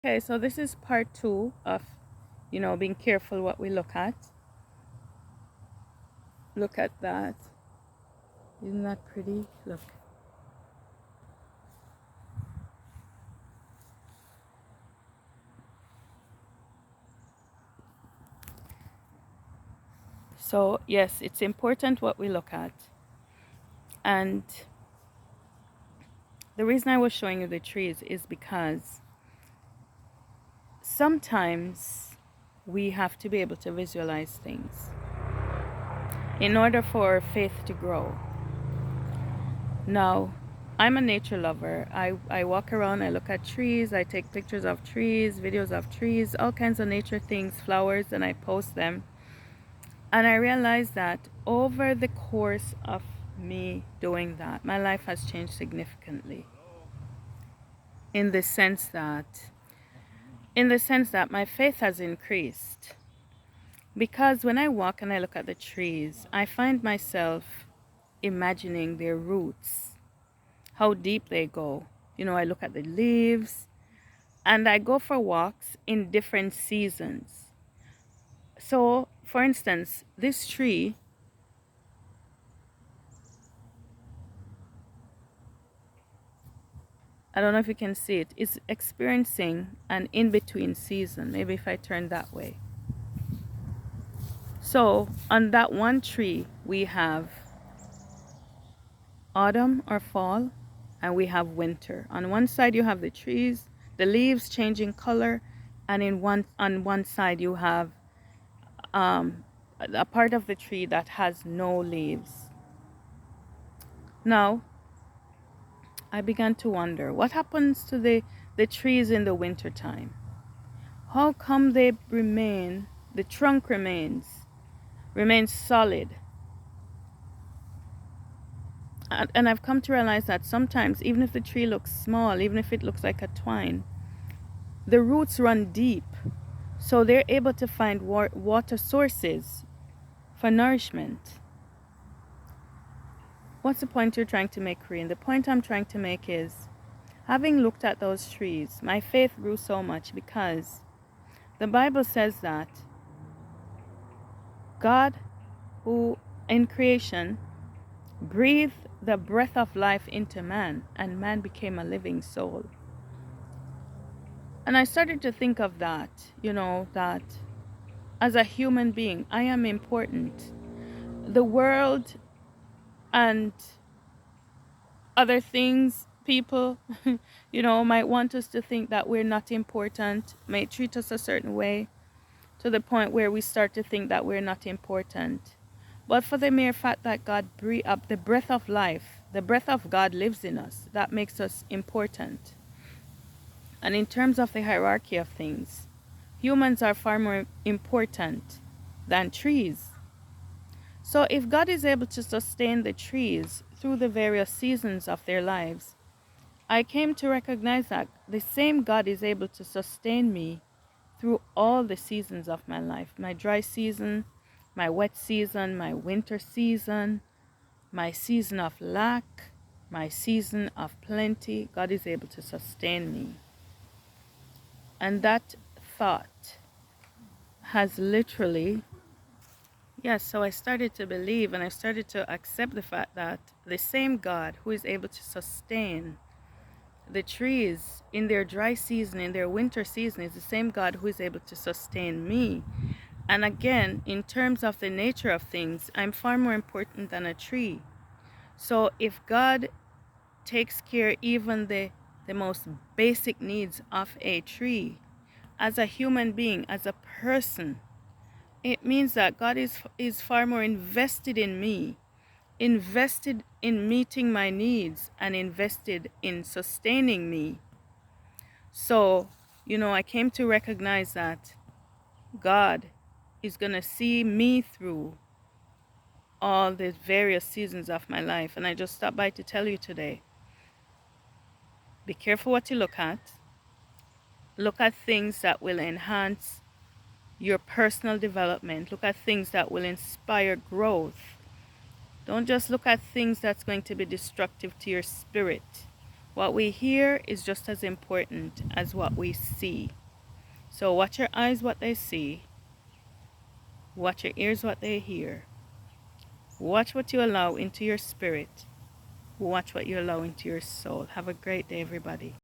Okay, so this is part two of, being careful what we look at. Look at that. Isn't that pretty? Look. So, yes, it's important what we look at. And the reason I was showing you the trees is because sometimes we have to be able to visualize things in order for faith to grow. Now, I'm a nature lover. I walk around, I look at trees, I take pictures of trees, videos of trees, all kinds of nature things, flowers, and I post them. And I realized that over the course of me doing that, my life has changed significantly. In the sense that my faith has increased. Because when I walk and I look at the trees, I find myself imagining their roots, how deep they go. I look at the leaves and I go for walks in different seasons. So, for instance, this tree, I don't know if you can see it, is experiencing an in-between season. Maybe if I turn that way. So, on that one tree, we have autumn or fall, and we have winter. On one side you have the trees, the leaves changing color, and on one side you have a part of the tree that has no leaves. Now, I began to wonder, what happens to the trees in the winter time? How come the trunk remains solid? And I've come to realize that sometimes, even if the tree looks small, even if it looks like a twine, the roots run deep, so they're able to find water sources for nourishment. What's the point you're trying to make, Corinne? The point I'm trying to make is, having looked at those trees, my faith grew so much because the Bible says that God, who in creation breathed the breath of life into man, and man became a living soul. And I started to think of that, that as a human being, I am important. The world and other things, people, might want us to think that we're not important, may treat us a certain way, to the point where we start to think that we're not important. But for the mere fact that God breathed up the breath of life, the breath of God lives in us, that makes us important. And in terms of the hierarchy of things, humans are far more important than trees. So if God is able to sustain the trees through the various seasons of their lives, I came to recognize that the same God is able to sustain me through all the seasons of my life. My dry season, my wet season, my winter season, my season of lack, my season of plenty. God is able to sustain me. And that thought has literally, yes, so I started to believe and I started to accept the fact that the same God who is able to sustain the trees in their dry season, in their winter season, is the same God who is able to sustain me. And again, in terms of the nature of things, I'm far more important than a tree. So if God takes care even the most basic needs of a tree, as a human being, as a person, it means that God is far more invested in me, invested in meeting my needs, and invested in sustaining me. So, I came to recognize that God is going to see me through all the various seasons of my life. And I just stopped by to tell you today, be careful what you look at. Look at things that will enhance your personal development. Look at things that will inspire growth. Don't just look at things that's going to be destructive to your spirit What we hear is just as important as what we see. So watch your eyes what they see. Watch your ears what they hear. Watch what you allow into your spirit. Watch what you allow into your soul. Have a great day, everybody.